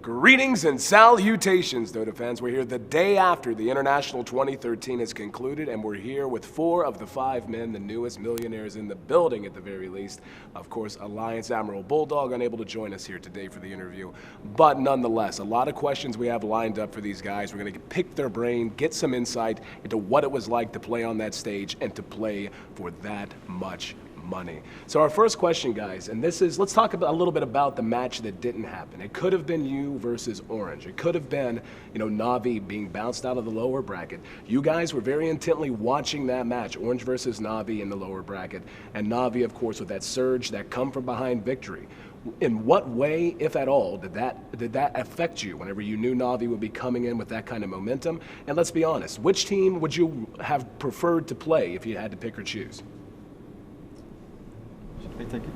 Greetings and salutations, Dota fans. We're here the day after the International 2013 is concluded, and we're here with 4 of the 5 men, the newest millionaires in the building at the very least. Of course, Alliance Admiral Bulldog unable to join us here today for the interview. But nonetheless, a lot of questions we have lined up for these guys. We're going to pick their brain, get some insight into what it was like to play on that stage and to play for that much money. So our first question, guys, and this is, let's talk a little bit about the match that didn't happen. It could have been you versus Orange. It could have been, Navi being bounced out of the lower bracket. You guys were very intently watching that match, Orange versus Navi in the lower bracket, and Navi, of course, with that surge, that come from behind victory. In what way, if at all, did that affect you whenever you knew Navi would be coming in with that kind of momentum? And let's be honest, which team would you have preferred to play if you had to pick or choose? I take it.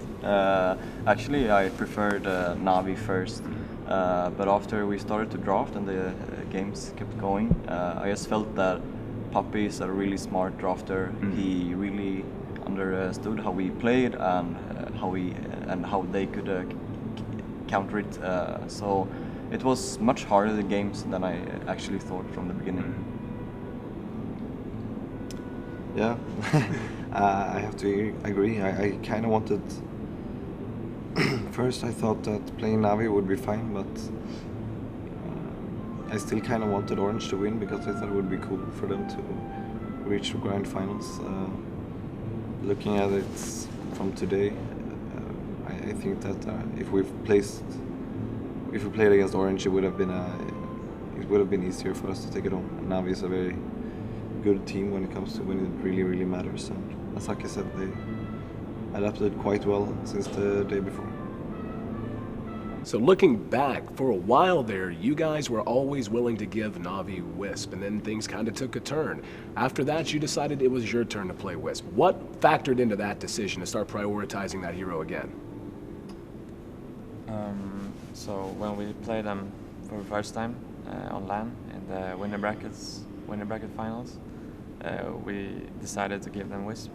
Actually, I preferred Navi first, but after we started to draft and the games kept going, I just felt that Puppy is a really smart drafter. He really understood how we played and how they could counter it. So it was much harder the games than I actually thought from the beginning. Yeah. I have to agree. I kind of wanted. First, I thought that playing Navi would be fine, but I still kind of wanted Orange to win because I thought it would be cool for them to reach the grand finals. Looking at it from today, I think that if we played against Orange, it would have been easier for us to take it home. Navi is a very good team when it comes to when it really, really matters. And as Aki said, they adapted quite well since the day before. So looking back, for a while there, you guys were always willing to give Navi Wisp, and then things kind of took a turn. After that, you decided it was your turn to play Wisp. What factored into that decision to start prioritizing that hero again? So when we played them for the first time on LAN in the winner bracket finals, we decided to give them Wisp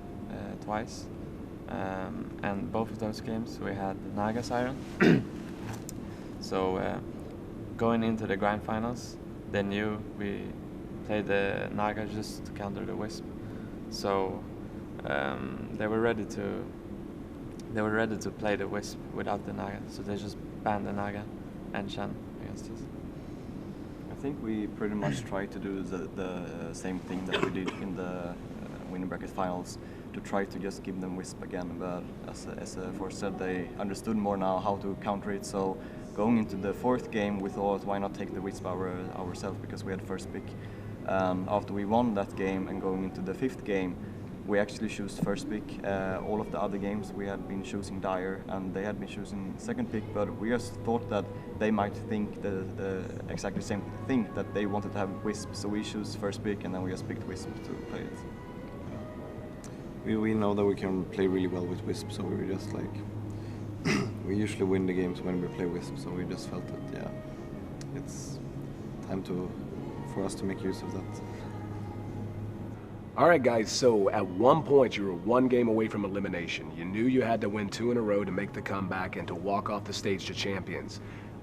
twice, and both of those games we had Naga Siren. So going into the grand finals, they knew we played the Naga just to counter the Wisp. So they were ready to play the Wisp without the Naga. So they just banned the Naga and Shen against us. I think we pretty much tried to do the same thing that we did in the winning bracket finals, to try to just give them Wisp again. But as Forrest said, they understood more now how to counter it. So going into the 4th game, we thought, why not take the Wisp ourselves, because we had first pick. After we won that game and going into the 5th game, we actually chose first pick. All of the other games we had been choosing Dire, and they had been choosing second pick, but we just thought that they might think the exactly same thing, that they wanted to have Wisp, so we chose first pick and then we just picked Wisp to play it. We know that we can play really well with Wisp, so we were just like, we usually win the games when we play Wisp, so we just felt that, yeah, it's time for us to make use of that. All right, guys, so at one point you were 1 game away from elimination. You knew you had to win 2 in a row to make the comeback and to walk off the stage to champions.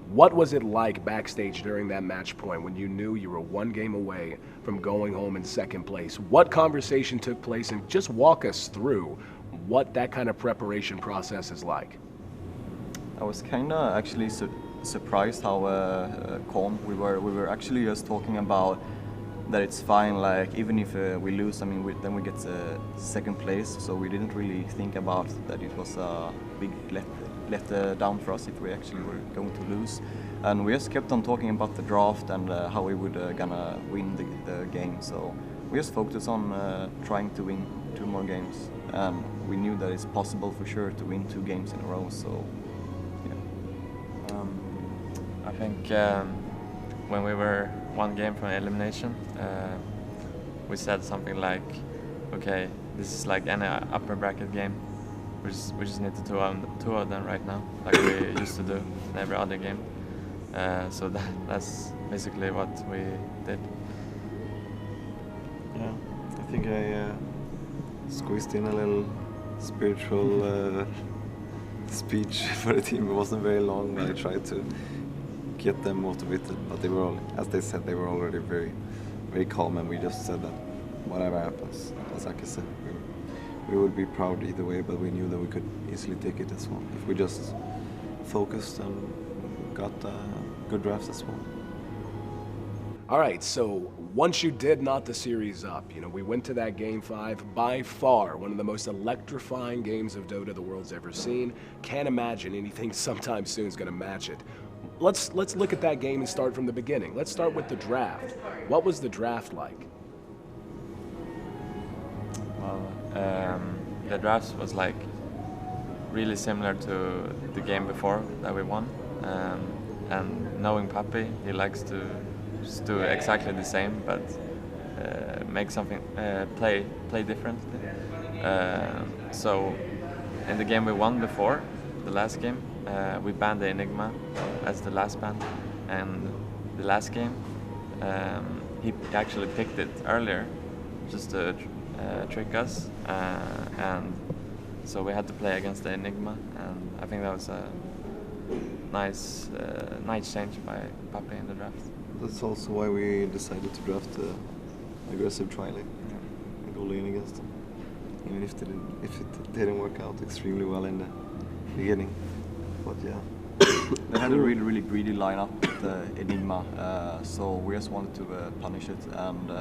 What was it like backstage during that match point when you knew you were 1 game away from going home in 2nd place? What conversation took place, and just walk us through what that kind of preparation process is like? I was kind of actually surprised how calm we were. We were actually just talking about that it's fine, like even if we lose, I mean, then we get 2nd place, so we didn't really think about that it was a big let down for us if we actually were going to lose. And we just kept on talking about the draft and how we would gonna win the game, so we just focused on trying to win 2 more games, and we knew that it's possible for sure to win 2 games in a row, so yeah. I think when we were 1 game from elimination, we said something like, okay, this is like any upper bracket game. We just need to two of them right now, like we used to do in every other game. So that's basically what we did. Yeah, I think I squeezed in a little spiritual speech for the team. It wasn't very long, but I tried to get them motivated, but they were all, as they said, they were already very, very calm, and we just said that whatever happens, as Ayesee, we would be proud either way, but we knew that we could easily take it as well if we just focused and got good drafts as well. All right, so once you did knot the series up, we went to that Game 5, by far one of the most electrifying games of Dota the world's ever seen. Can't imagine anything sometime soon is going to match it. Let's look at that game and start from the beginning. Let's start with the draft. What was the draft like? Well, the draft was like really similar to the game before that we won. And knowing Papi, he likes to just do exactly the same, but make something, play differently. So in the game we won before, the last game, we banned the Enigma as the last ban, and the last game he actually picked it earlier just to trick us, and so we had to play against the Enigma, and I think that was a nice change by Papi in the draft. That's also why we decided to draft the aggressive tri-lane and go lane against them, even if it didn't work out extremely well in the beginning. But yeah. They had a really greedy lineup, the Enigma, so we just wanted to punish it, and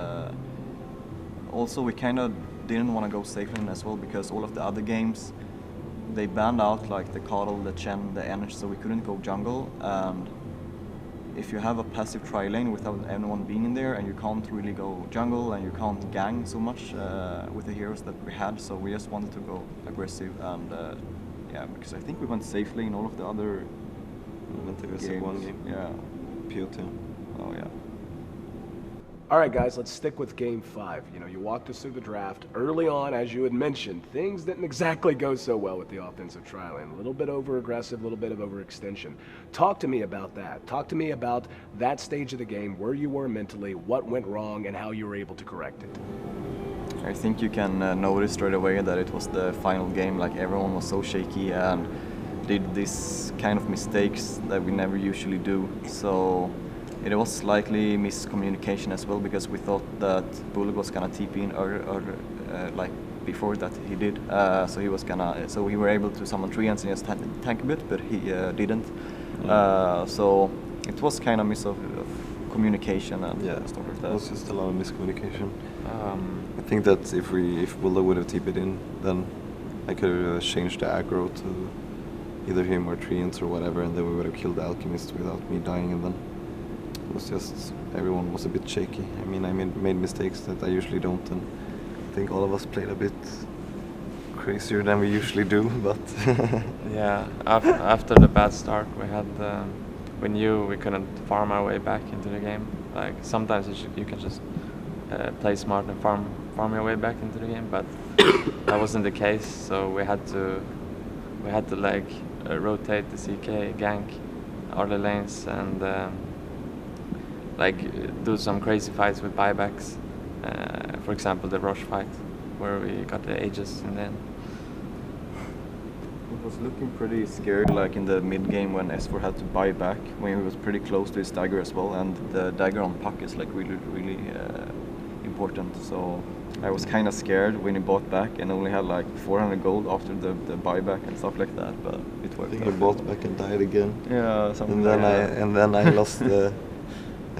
also we kind of didn't want to go safe in as well, because all of the other games they banned out like the Coddle, the Chen, the Energy, so we couldn't go jungle. And if you have a passive tri-lane without anyone being in there, and you can't really go jungle and you can't gang so much with the heroes that we had, so we just wanted to go aggressive, and yeah, because I think we went safely in all of the other games. One game. Yeah. PO2. Oh yeah. All right, guys, let's stick with Game 5. You walked us through the draft. Early on, as you had mentioned, things didn't exactly go so well with the offensive tri-lane. A little bit over-aggressive, a little bit of overextension. Talk to me about that. Talk to me about that stage of the game, where you were mentally, what went wrong, and how you were able to correct it. I think you can notice straight away that it was the final game, like everyone was so shaky and did these kind of mistakes that we never usually do. So it was slightly miscommunication as well, because we thought that Bullet was gonna TP in or like before that he did. So he was gonna, so we were able to summon 3 and just tank a bit, but he didn't. So it was kind of miss of communication and stuff like that. It was just a lot of miscommunication. I think that if Bullet would have TP'd in, then I could have changed the aggro to either him or Treants or whatever, and then we would have killed the Alchemist without me dying, and then it was just, everyone was a bit shaky. I mean, I made mistakes that I usually don't, and I think all of us played a bit crazier than we usually do, but Yeah, after the bad start we knew we couldn't farm our way back into the game. Like sometimes you can just play smart and farm your way back into the game, but that wasn't the case. So we had to like rotate the CK, gank early lanes, and like do some crazy fights with buybacks. For example, the Roche fight where we got the Aegis in the end. It was looking pretty scary, like in the mid game when S4 had to buy back, when he was pretty close to his dagger as well, and the dagger on Puck is like really important. So I was kind of scared when he bought back and only had like 400 gold after the buyback and stuff like that, but it worked. I think I bought back and died again. Yeah, something and then like that. And then I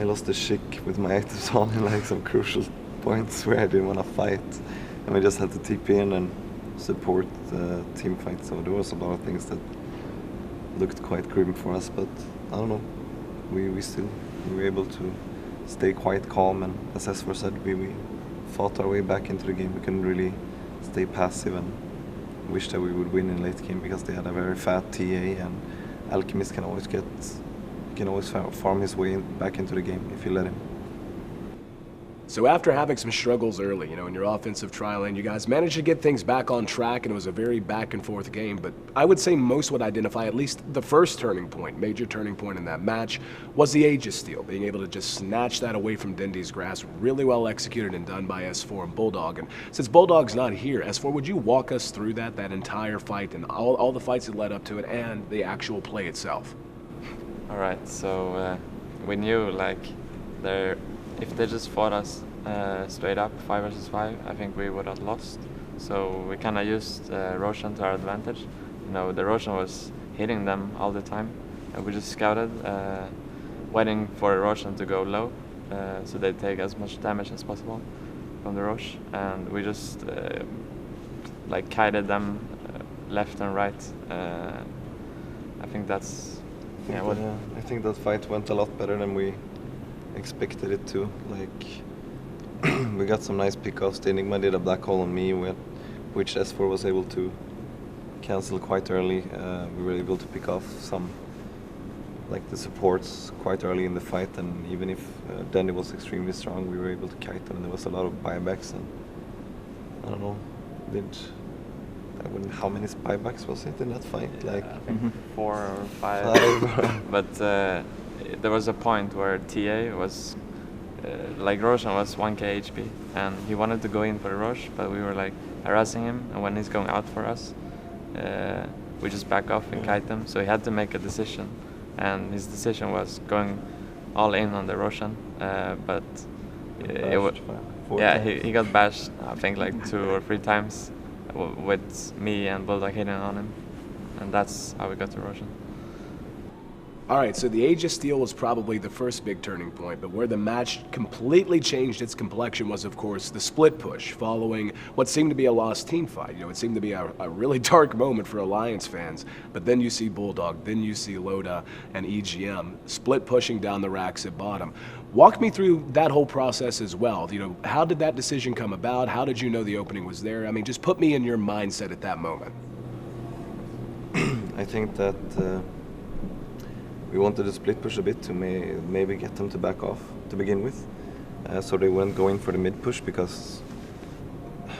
lost the Schick with my items on in like some crucial points where I didn't want to fight, and we just had to TP in and support the team fight. So there was a lot of things that looked quite grim for us, but I don't know. We were able to stay quite calm, and as S4 said, we fought our way back into the game. We couldn't really stay passive and wish that we would win in late game, because they had a very fat TA, and Alchemist can always farm his way back into the game if you let him. So after having some struggles early, in your offensive tri-lane, you guys managed to get things back on track, and it was a very back and forth game. But I would say most would identify at least the first major turning point in that match, was the Aegis steal, being able to just snatch that away from Dindy's grasp. Really well executed and done by S4 and Bulldog. And since Bulldog's not here, S4, would you walk us through that entire fight and all the fights that led up to it and the actual play itself? All right, so we knew like if they just fought us straight up 5 versus 5, I think we would have lost. So we kind of used Roshan to our advantage. You know, the Roshan was hitting them all the time. We just scouted, waiting for Roshan to go low, so they take as much damage as possible from the Rosh, and we just like kited them left and right. I think that's I think that fight went a lot better than we expected it to. Like we got some nice pickoffs. The Enigma did a black hole on me, which S4 was able to cancel quite early. We were able to pick off some, like the supports quite early in the fight, and even if Danny was extremely strong, we were able to kite them. There was a lot of buybacks, and I don't know, how many buybacks was it in that fight? Like I think 4 or 5. But there was a point where TA was like Roshan was 1k HP, and he wanted to go in for the Rosh, but we were like harassing him, and when he's going out for us, we just back off and kite them. So he had to make a decision, and his decision was going all in on the Roshan, but he got bashed I think like 2 or 3 times with me and Bulldog hitting on him, and that's how we got to Roshan. All right, so the Age of Steel was probably the first big turning point, but where the match completely changed its complexion was, of course, the split push following what seemed to be a lost team fight. You know, it seemed to be a really dark moment for Alliance fans, but then you see Bulldog, then you see Loda and EGM split pushing down the racks at bottom. Walk me through that whole process as well. You know, how did that decision come about? How did you know the opening was there? I mean, just put me in your mindset at that moment. I think that we wanted to split push a bit to maybe get them to back off to begin with, so they weren't going for the mid push, because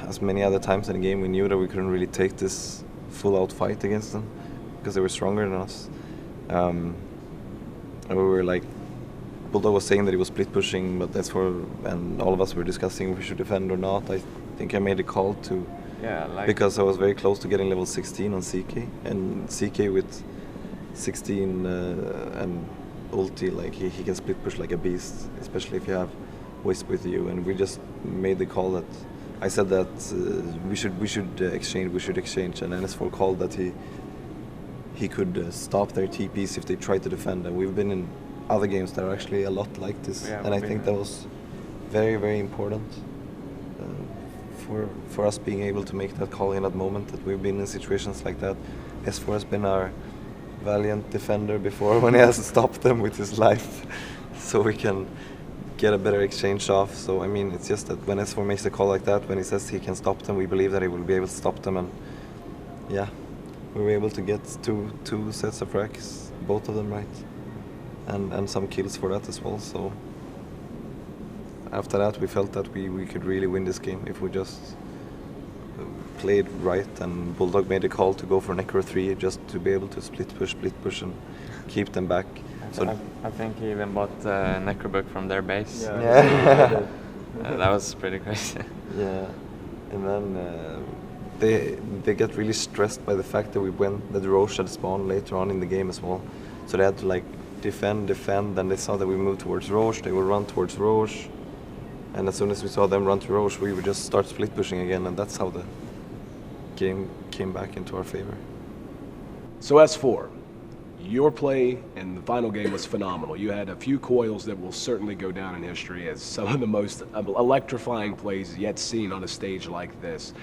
as many other times in the game we knew that we couldn't really take this full out fight against them because they were stronger than us. And we were like, Bulldog was saying that he was split pushing, but and all of us were discussing if we should defend or not. I think I made a call to, because I was very close to getting level 16 on CK, and CK with 16 and ulti, like he can split push like a beast, especially if you have Wisp with you. And we just made the call that I said that we should exchange, and NS4 called that he could stop their TPs if they try to defend. And we've been in other games that are actually a lot like this, and I think that was very, very important for us being able to make that call in that moment, that we've been in situations like that. S4 has been our valiant defender before when he has stopped them with his life, so we can get a better exchange off. So I mean, it's just that when S4 makes a call like that, when he says he can stop them, we believe that he will be able to stop them, and yeah, we were able to get two sets of racks, both of them right, and some kills for that as well. So after that we felt that we could really win this game if we just played right, and Bulldog made a call to go for Necro 3 just to be able to split push and keep them back. So I think he even bought Necrobook from their base. Yeah. That was pretty crazy. Yeah, and then they get really stressed by the fact that that Roche had spawned later on in the game as well. So they had to like defend, and they saw that we moved towards Roche. They would run towards Roche, and as soon as we saw them run to Roche, we would just start split pushing again, and that's how the game came back into our favor. So S4, your play in the final game was phenomenal. You had a few coils that will certainly go down in history as some of the most electrifying plays yet seen on a stage like this.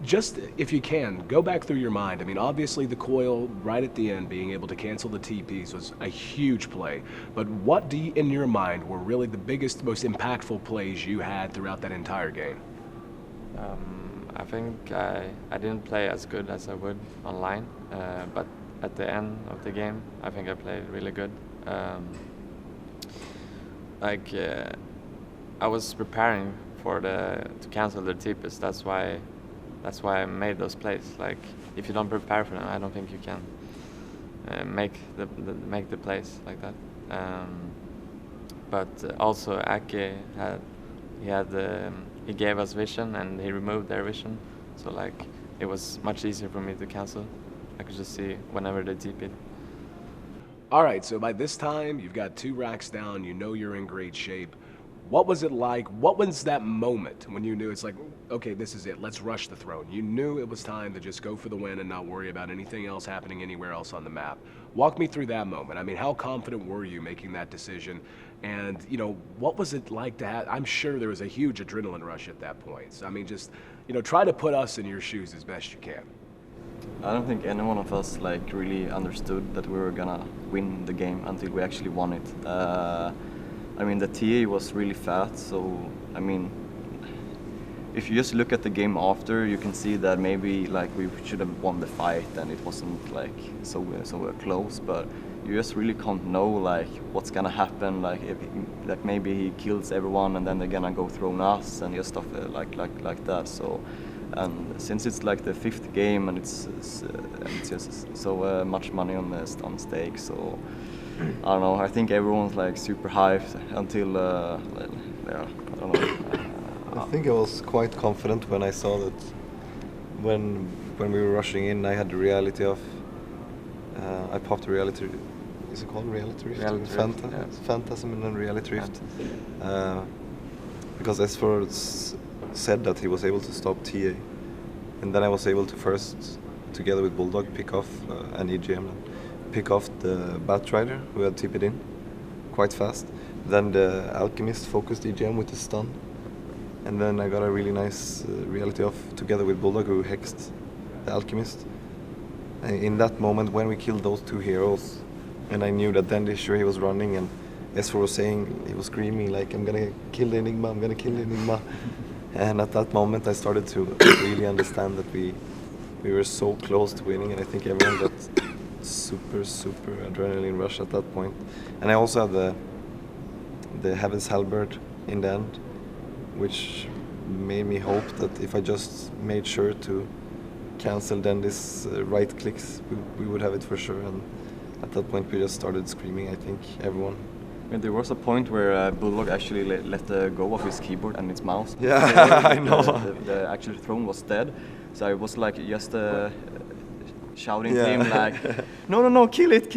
Just, if you can, go back through your mind. I mean, obviously the coil right at the end, being able to cancel the TPs, was a huge play. But what in your mind were really the biggest, most impactful plays you had throughout that entire game? I think I didn't play as good as I would online, but at the end of the game, I think I played really good. I was preparing to cancel their TPs. That's why I made those plays. Like, if you don't prepare for them, I don't think you can make the plays like that. But also Ake he gave us vision, and he removed their vision, so like it was much easier for me to cancel. I could just see whenever they TP'd. All right, so by this time, you've got 2 racks down, you know you're in great shape. What was it like? What was that moment when you knew it's like, okay, this is it, let's rush the throne? You knew it was time to just go for the win and not worry about anything else happening anywhere else on the map. Walk me through that moment. I mean, how confident were you making that decision? And, you know, what was it like to have, I'm sure there was a huge adrenaline rush at that point. So, I mean, just, you know, try to put us in your shoes as best you can. I don't think any one of us like really understood that we were gonna win the game until we actually won it. I mean, the TA was really fast, so I mean, if you just look at the game after, you can see that maybe like we should have won the fight and it wasn't like so close. But you just really can't know like what's gonna happen. Like if like maybe he kills everyone and then they're gonna go throw us and just stuff like that. So. And since it's like the 5th game and it's just so much money on stake, so I don't know. I think everyone's like super hyped until yeah, I don't know. I think I was quite confident when I saw that when we were rushing in, I had the reality of I popped the reality. Is it called reality rift? Yeah. Phantasm and then reality rift. Because S4 said that he was able to stop TA, and then I was able to first, together with Bulldog, pick off an EGM, pick off the Batrider who had TP'd in quite fast. Then the Alchemist focused EGM with the stun, and then I got a really nice reality off together with Bulldog who hexed the Alchemist. In that moment when we killed those 2 heroes, and I knew that then sure he was running, and S4 was saying, he was screaming like, I'm gonna kill the Enigma, I'm gonna kill the Enigma. And at that moment I started to really understand that we were so close to winning, and I think everyone got super adrenaline rush at that point. And I also had the Heaven's Halberd in the end, which made me hope that if I just made sure to cancel then this right clicks, we would have it for sure. And at that point we just started screaming, I think, everyone. And there was a point where Bulldog actually let go of his keyboard and its mouse. Yeah, I know. The actual throne was dead, so I was like just shouting to him like, no, kill it,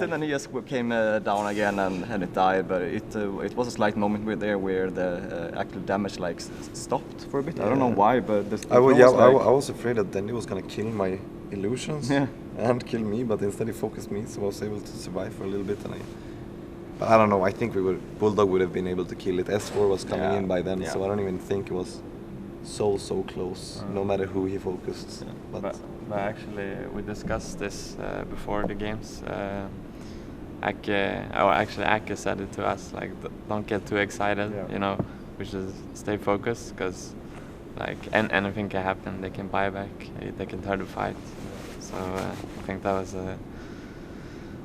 and then he just came down again and it died. But it was a slight moment where the actual damage like stopped for a bit. I don't know why, but I was afraid that Dandy was gonna kill my illusions and kill me, but instead he focused me, so I was able to survive for a little bit. And but I don't know. I think Bulldog would have been able to kill it. S4 was coming in by then, so I don't even think it was so close. No matter who he focused. Yeah. But actually, we discussed this before the games. Ake said it to us, like, don't get too excited. You know, we should stay focused because, like, anything can happen. They can buy back. They can turn the fight. So I think that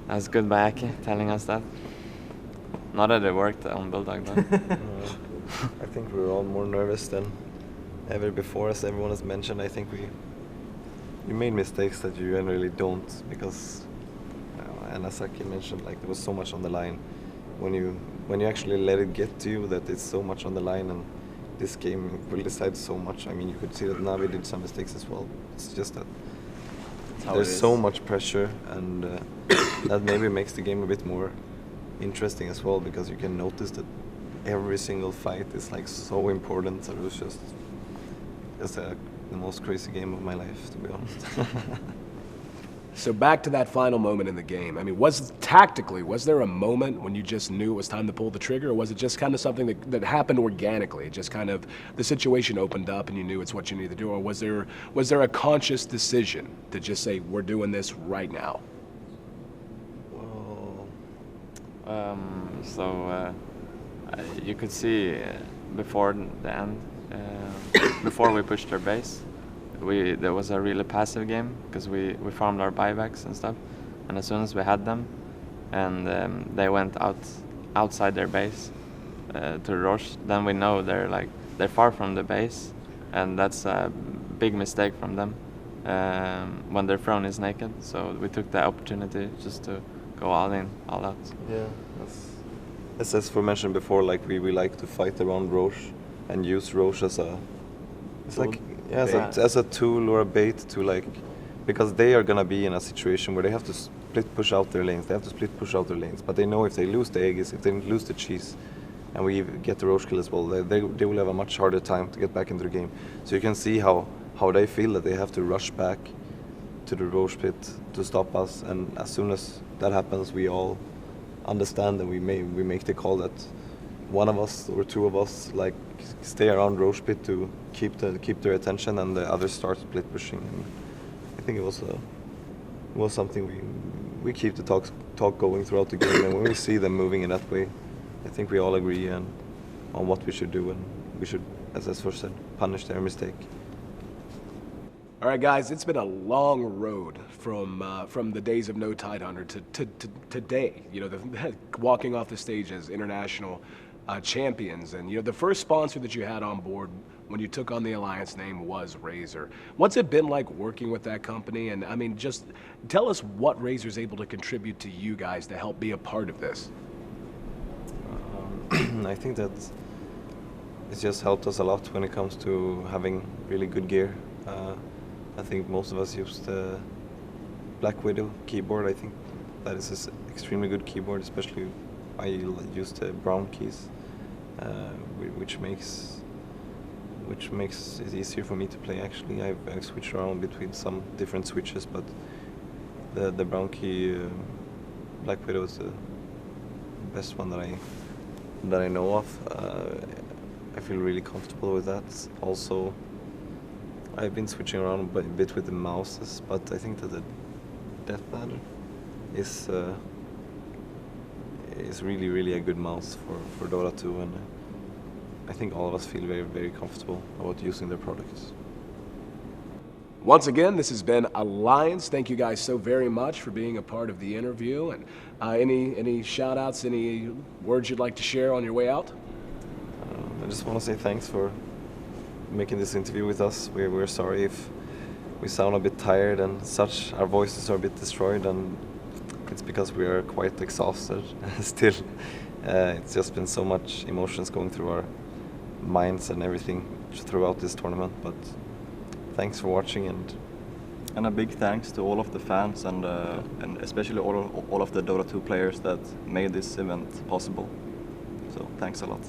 was good by Ake telling us that. Not that it worked on Bulldog though. I think we were all more nervous than ever before, as everyone has mentioned. I think you made mistakes that you generally don't, because and as Aki mentioned, like, there was so much on the line. When you actually let it get to you that it's so much on the line, and this game will decide so much. I mean, you could see that Navi did some mistakes as well. It's just that there's so much pressure, and that maybe makes the game a bit more interesting as well, because you can notice that every single fight is like so important. So it was just the most crazy game of my life, to be honest. So back to that final moment in the game. I mean, was there a moment when you just knew it was time to pull the trigger, or was it just kind of something that happened organically? It just kind of, the situation opened up and you knew it's what you needed to do, or was there a conscious decision to just say, we're doing this right now? You could see before the end, before we pushed our base, there was a really passive game because we farmed our buybacks and stuff, and as soon as we had them, and they went outside their base to rush, then we know they're far from the base, and that's a big mistake from them when their throne is naked. So we took the opportunity just to go all in, all out. Yeah, as for mentioned before, like we like to fight around Roche and use Roche as a as a tool or a bait to, like, because they are gonna be in a situation where they have to split push out their lanes. They have to split push out their lanes. But they know if they lose the Aegis, if they lose the cheese, and we get the Roche kill as well, they will have a much harder time to get back into the game. So you can see how they feel that they have to rush back to the Roche pit to stop us. And as soon as that happens, we all understand, and we make the call that one of us or two of us like stay around Roche pit to keep their attention, and the others start split pushing. And I think it was something we keep the talk going throughout the game, and when we see them moving in that way, I think we all agree on what we should do, and we should, as Esfor said, punish their mistake. All right, guys, it's been a long road from the days of No Tidehunter to today. You know, walking off the stage as international champions, and you know, the first sponsor that you had on board when you took on the Alliance name was Razer. What's it been like working with that company? And I mean, just tell us what Razer's able to contribute to you guys to help be a part of this. I think that it's just helped us a lot when it comes to having really good gear. I think most of us use the Black Widow keyboard. I think that is an extremely good keyboard, especially I use the brown keys, which makes it easier for me to play. Actually, I've switched around between some different switches, but the brown key Black Widow is the best one that I know of. I feel really comfortable with that. Also, I've been switching around a bit with the mouses, but I think that the Deathladder is really a good mouse for Dota 2, and I think all of us feel very, very comfortable about using their products. Once again, this has been Alliance. Thank you guys so very much for being a part of the interview. And any shout-outs, any words you'd like to share on your way out? I just want to say thanks for making this interview with us. We're sorry if we sound a bit tired and such. Our voices are a bit destroyed, and it's because we are quite exhausted still. It's just been so much emotions going through our minds and everything throughout this tournament. But thanks for watching, and a big thanks to all of the fans and especially all of the Dota 2 players that made this event possible. So thanks a lot.